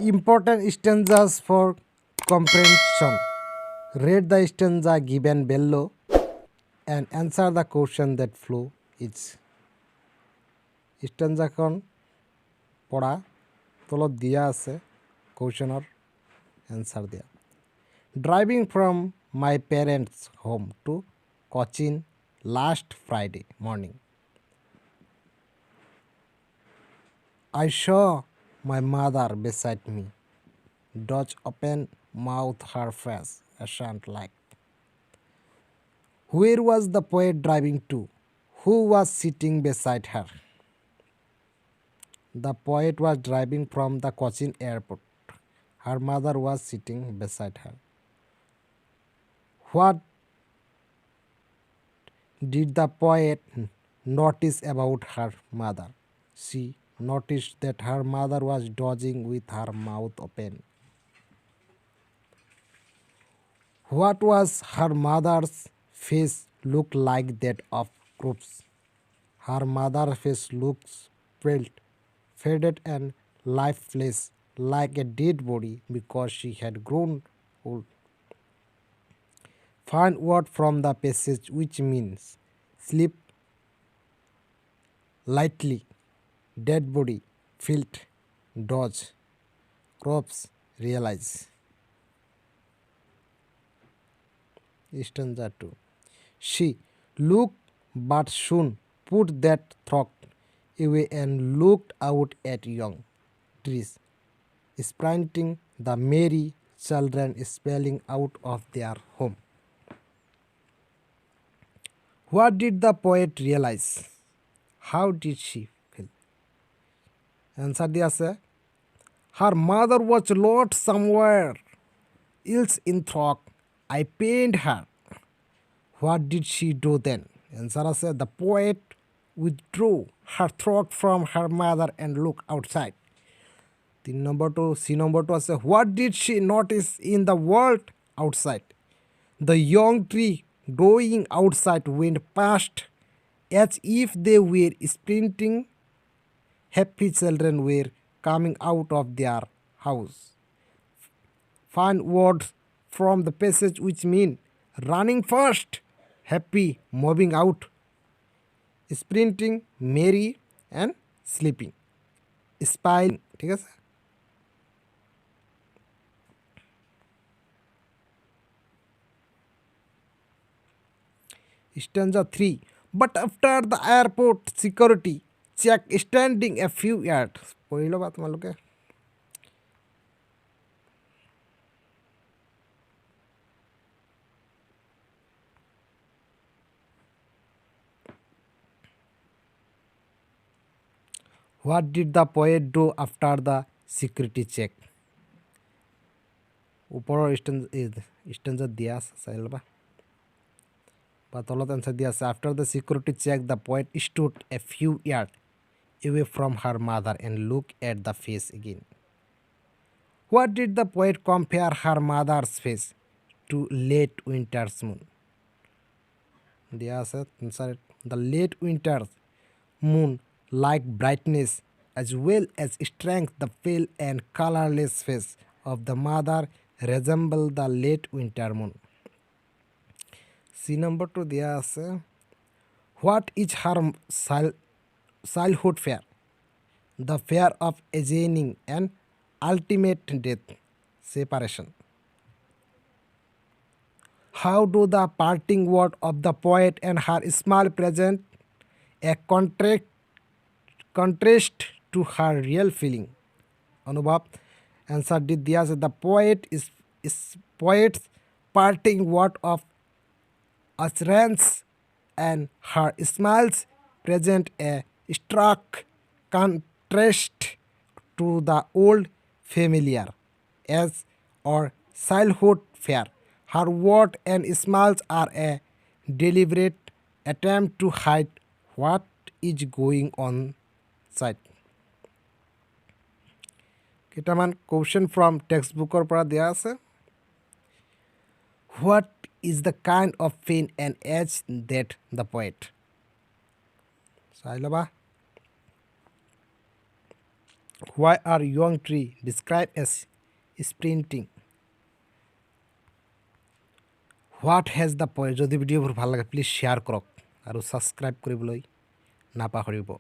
Important stanzas for comprehension. Read the stanza given below and answer the question that flow is. stanzaখন পড়া তলত দিয়া আছে কোশ্চেনৰ answer দিয়া driving from my parents home to Cochin last Friday morning I saw my mother beside me. Dodge open mouth her face, ashamed like. Where was the poet driving to? Who was sitting beside her? The poet was driving from the Cochin airport. Her mother was sitting beside her. What did the poet notice about her mother? She noticed that her mother was dodging with her mouth open. What was her mother's face look like that of corpse? Her mother's face looks faded and lifeless, like a dead body because she had grown old. Find word from the passage which means sleep lightly, dead body, felt, dodge, corpse, realize. Stanza 2. She looked but soon put that thought away and looked out at young trees, sprinting the merry children spelling out of their home. What did the poet realize? How did she feel? Answer the answer. Her mother was lost somewhere else in thought. I pained her. What did she do then? Answer said the poet withdrew her throat from her mother and looked outside. Number 2, C number 2 আছে what did she notice in the world outside? The young tree growing outside went past as if they were sprinting. Happy children were coming out of their house. Find words from the passage which mean running first, happy, moving out, sprinting, merry and sleeping. Spying, ঠিক আছে Stanza 3. But after the airport security check standing a few yards. পঢ়িলো বা তোমালোকে What did the poet do after the security check? ওপৰৰ stanza দিয়া আছে চাই ল'বা বা তলত এনসার দিয়া আছে after the security check the poet stood a few yards away from her mother and looked at the face again. What did the poet compare her mother's face to late winter's moon? দিয়া আছে answer the late winter's moon like brightness as well as strength the pale and colorless face of the mother resemble the late winter moon. C number 2 দিয়া আছে what is her childhood fear? The fear of aging and ultimate death, separation. How do the parting word of the poet and her smile present a contrast to her real feeling? Anubhav answer did দিয়া আছে the poet is poet's parting word of assurance and her smiles present a stark contrast to the old familiar as or childhood fear. Her word and smiles are a deliberate attempt to hide what is going on side. কেইটামান question from text বুকৰ পৰা দিয়া আছে What is the kind of pain and age that the poet? চাই ল'বা Why are young tree described as sprinting? What has the poet? যদি ভিডিঅ'বোৰ ভাল লাগে প্লিজ শ্বেয়াৰ কৰক আৰু ছাবস্ক্ৰাইব কৰিবলৈ নাপাহৰিব।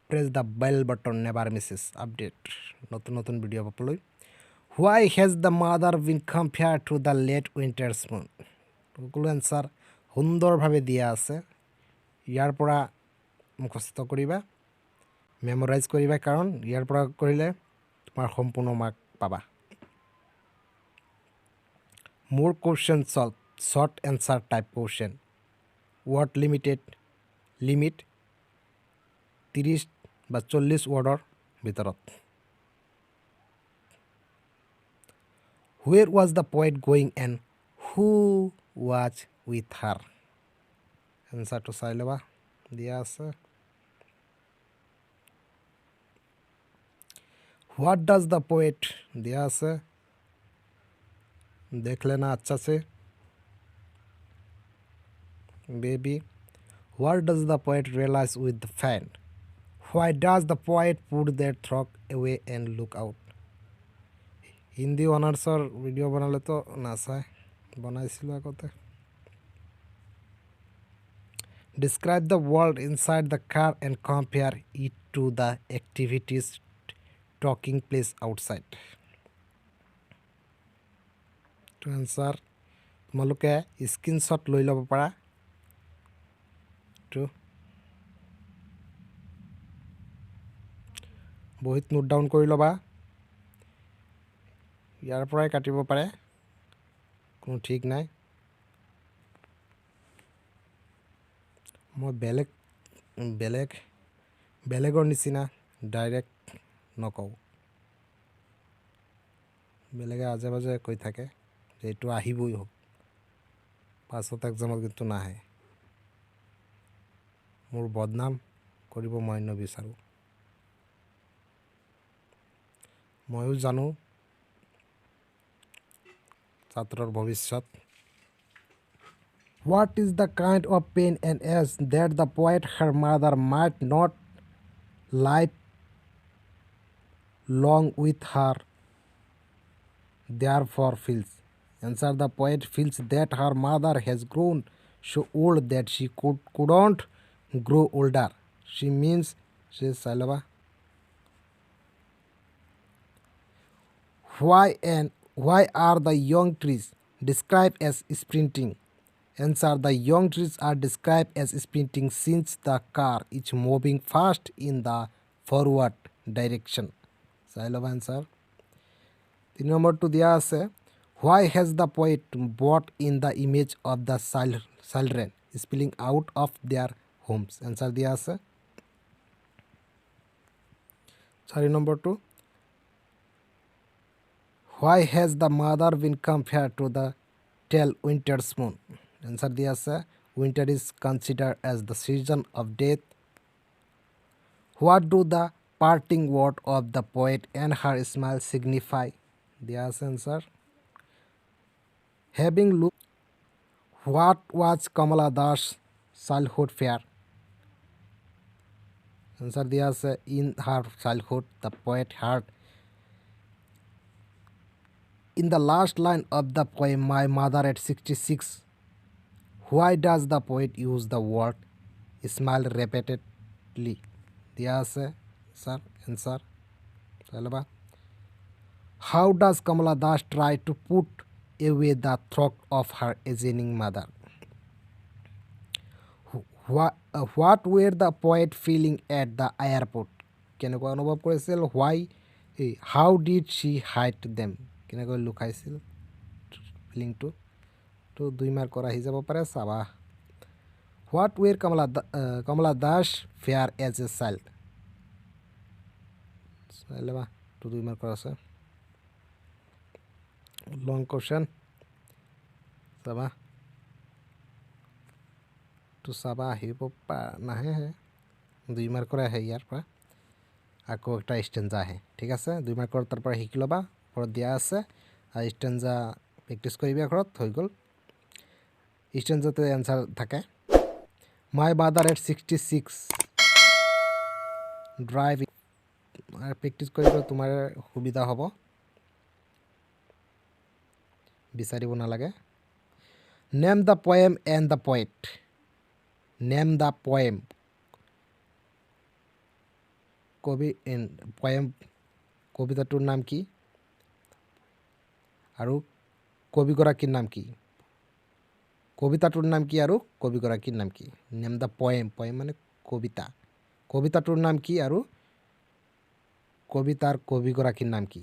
Press the bell button never missed update নতুন নতুন ভিডিঅ' পাবলৈ। Why has the mother been compared to the late winter's moon? সকলো এনচাৰ সুন্দৰভাৱে দিয়া আছে। ইয়াৰ পৰা মুখস্থ কৰিবা, মেমৰাইজ কৰিবা, কাৰণ ইয়াৰ পৰা কৰিলে তোমাৰ সম্পূৰ্ণ মাৰ্ক পাবা। More questions solved. Short answer type question. Word limit 30 বা 40 ৱৰ্ডৰ ভিতৰত। Where was the poet going and who was with her? এনচাৰটো চাই ল'বা, দিয়া আছে। What does the poet দিয়া আছে, देख लेना अच्छा से baby. What does the poet realize with the fan? Why does the poet put their throat away and look out? Hindi অনাৰ্সৰ ভিডিঅ' বনালেতো নাচায়, বনাইছিলোঁ আগতে। Describe the world inside the car and compare it to the activities taking place outside. To answer তোমালোকে screenshot লৈ ল'ব পাৰা। বহীত নোট ডাউন কৰি ল'বা, ইয়াৰ পৰাই কাটিব পাৰে, কোনো ঠিক নাই। মই বেলেগৰ নিচিনা ডাইৰেক্ট নকওঁ, বেলেগে আজে বাজে কৈ থাকে যে এইটো আহিবই হওক, পাছত এক্সামত কিন্তু নাহে। মোৰ বদনাম কৰিব মই নিবিচাৰোঁ। ময়ো জানো ছাত্ৰৰ ভৱিষ্যত। What is the kind of pain and age that the poet her mother might not live long with her therefore feels? Answer. The poet feels that her mother has grown so old that she couldn't grow older. She means she is Salva. Why are the young trees described as sprinting? Answer. The young trees are described as sprinting since the car is moving fast in the forward direction. Salva answer. 3 নম্বৰটো দিয়া আছে, why has the poet brought in the image of the children spilling out of their homes? Answer দিয়া আছে। 4 নম্বৰটো, why has the mother been compared to the tale winter's moon? Answer দিয়া আছে, winter is considered as the season of death. What do the parting word of the poet and her smile signify? দিয়া আছে answer. Having looked, what was Kamala Das' childhood fair? Answer দিয়া আছে, in her childhood the poet heard in the last line of the poem, my mother at 66. Why does the poet use the word smile repeatedly? দিয়া আছে sir answer. চলবা, how does Kamala Das try to put away the thought of her aging mother? What were the poet feeling at the airport? কেনেকৈ অনুভৱ কৰিছিল? How did she hide them? কেনেকৈ লুকাইছিল ফিলিংটো? তো 2 মাৰ্কৰ আহি যাব পাৰে, চাবা। What were Kamala Das fear as a child? চাইলেবা, তো 2 মাৰ্কৰ আছে। লং কোৱেশ্যন চাবা, তো চাবা, আহিব নাহে, 2 মাৰ্কৰ আহে ইয়াৰ পৰা। আকৌ একটা ষ্টেঞ্জা আহে, ঠিক আছে। 2 মাৰ্কৰ তাৰ পৰা শিকি ল'বা, ঘৰত দিয়া আছে। আৰু ষ্টেঞ্জা প্ৰেক্টিছ কৰিবা ঘৰত, হৈ গ'ল। ষ্টেঞ্জাতে এনচাৰ থাকে, my mother at 66 driving practice কৰিব তোমাৰ সুবিধা হ'ব, বিচাৰিব নালাগে। Name the poem and the poet. Name the poem, কবিতাটোৰ নাম কি আৰু কবিগৰাকীৰ নাম কি? কবিতাটোৰ নাম কি আৰু কবিগৰাকীৰ নাম কি? নেম দ্য পয়েম, পয়েম মানে কবিতা, কবিতাটোৰ নাম কি আৰু কবিতাৰ কবিগৰাকীৰ নাম কি?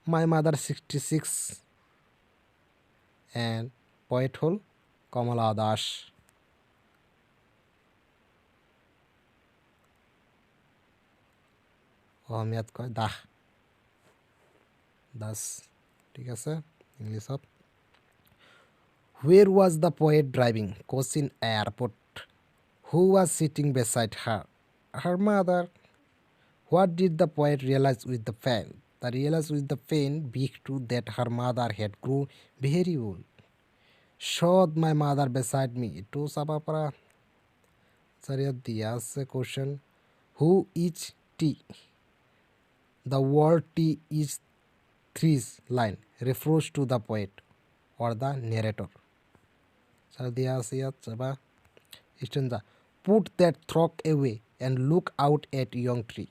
মাই মাদাৰ 66 এণ্ড পয়েট হ'ল কমলা দাস। অসমীয়াত কয় দাস, দাস, ঠিক আছে। ইংলিছত Where was the poet driving? Cochin Airport. Who was sitting beside her? Her mother. What did the poet realize with the pen? The realize with the pen big truth that her mother had grown very old. Showed my mother beside me. To Sabapara. Sariyat diya se question. Who is T? The word T is three line refers to the poet or the narrator. Sardiya Siyat Saba Istanza. Put that throck away and look out at young tree.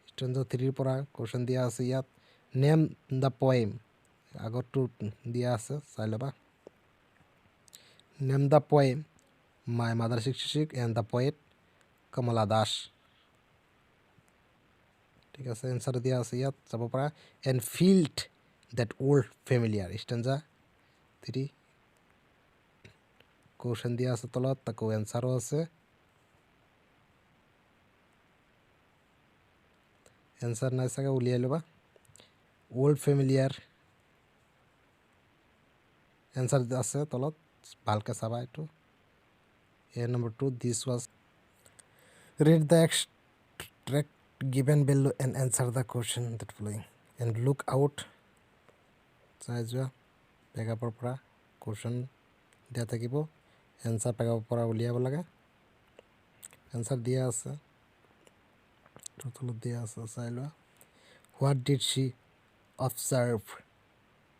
Stanza 3 পৰা question দিয়া আছে ইয়াত। Name the poem, আগতটো দিয়া আছে চাই ল'বা। Name the poem my mother 66 and the poet Kamala Das, ঠিক আছে। এনচাৰ দিয়া আছে ইয়াত চাব পাৰা। And felt that old familiar. Stanza 3 question দিয়া আছে তলত, তাকো এনচাৰো আছে। এনচাৰ নাই চাগে উলিয়াই ল'বা। ওল্ড ফেমিলিয়াৰ এনচাৰ আছে তলত, ভালকৈ চাবা এইটো। Number 2 this was. Read the extract given below and answer the question that following. And look out, চাই যোৱা পেগাপৰ পৰা কুৱেশ্যন দিয়া থাকিব, এনচাৰ পেগাপৰ পৰা উলিয়াব লাগে। এনচাৰ দিয়া আছে তলত দিয়া আছে চাই লোৱা। What did she observe?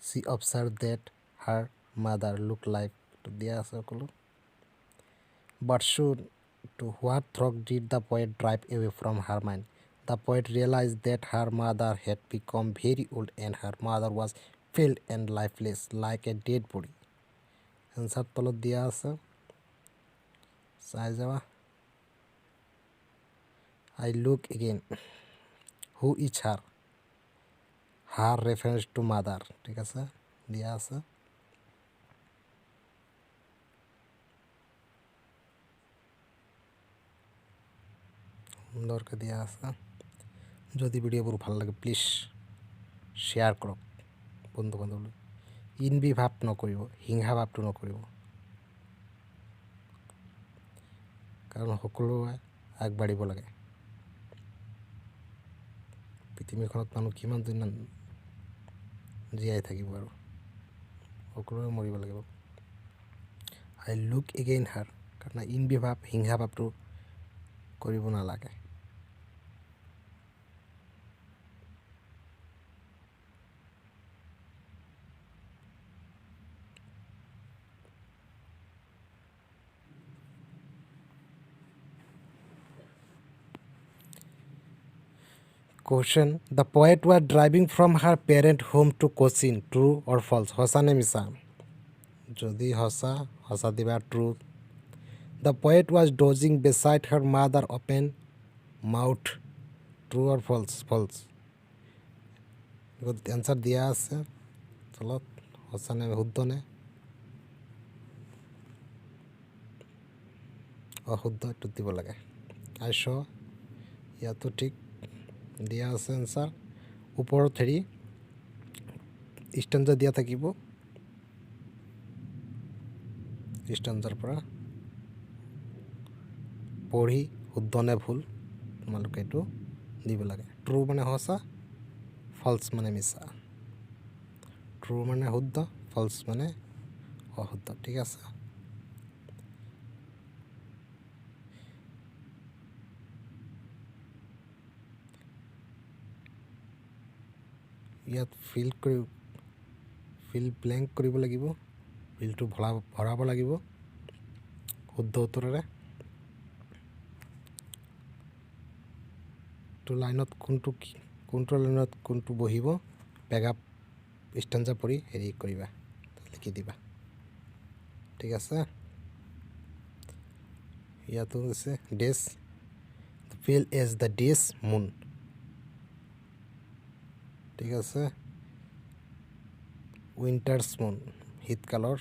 She observe that her mother look like, দিয়া আছে সকলো। বাট শুড টু হোৱাট থ্ৰক did the poet drive away from her mind? The poet realise that her mother had become very old and her mother was failed and lifeless like a dead body. Answer তলত দিয়া আছে চাই যাবা। I look again. Who is her? Her reference to mother, ঠিক আছে, দিয়া আছে। সুন্দৰকৈ দিয়া আছে। যদি ভিডিঅ'বোৰ ভাল লাগে প্লিজ শ্বেয়াৰ কৰক বন্ধু বান্ধৱলৈ। ইনবি ভাৱ নকৰিব, হিংসা ভাৱটো নকৰিব, কাৰণ সকলোৱে আগবাঢ়িব লাগে। পৃথিৱীখনত মানুহ কিমান দিন জীয়াই থাকিব আৰু সকলোৱে মৰিব লাগিব। আই লুক এগেইন হাৰ, কাৰণ ইনবি ভাৱ হিংসা ভাৱটো কৰিব নালাগে। Question. The poet was driving from her parent home to Cochin. True or false? সঁচা নে মিছা? যদি সঁচা, সঁচা দিবা true. The poet was dozing beside her mother open mouth. True or false? False. Answer দিয়া আছে তলত, সঁচা নে শুদ্ধ নে অশুদ্ধ এইটো দিব লাগে। আই শ, ইয়াতো ঠিক দিয়া আছে এনচাৰ। ওপৰত হেৰি ষ্টেঞ্জা দিয়া থাকিব, ষ্টেঞ্জাৰ পৰা পঢ়ি শুদ্ধ নে ভুল তোমালোকে এইটো দিব লাগে। ট্ৰু মানে সঁচা, ফলছ মানে মিছা। ট্ৰু মানে শুদ্ধ, ফলছ মানে অশুদ্ধ, ঠিক আছে। ইয়াত ফিল ব্লেংক কৰিব লাগিব, ফিলটো ভৰাব লাগিব শুদ্ধ উত্তৰেৰে। লাইনত কোনটো লাইনত কোনটো বহিব পেগাপ ষ্টেঞ্জা পৰি হেৰি কৰিবা, লিখি দিবা। ঠিক আছে, ইয়াতো আছে ডেছ ফিল এজ দ্য ডেছ মুন। ঠিক আছে, উইণ্টাৰ্ছ মুন শীতকালৰ।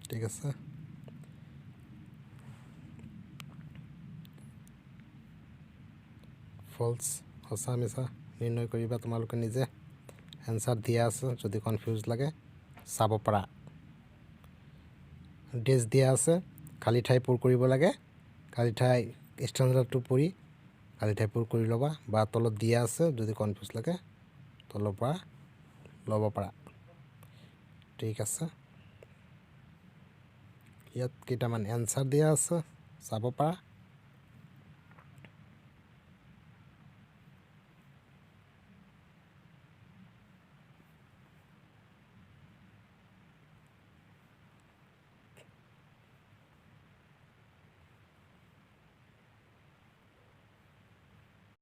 ঠিক আছে, ফলছ সঁচা মিছা নিৰ্ণয় কৰিবা তোমালোকে নিজে। এনচাৰ দিয়া আছে, যদি কনফিউজ লাগে চাব পাৰা। ডেছ দিয়া আছে, খালী ঠাই পূৰ কৰিব লাগে, খালী ঠাই ষ্টেঞ্জাৰটো পঢ়ি খালী ঠাই পূৰ কৰি ল'বা, বা তলত দিয়া আছে যদি কনফিউজ লাগে তলৰ পৰা ল'ব পাৰা। ঠিক আছে, ইয়াত কেইটামান এনচাৰ দিয়া আছে চাব পাৰা।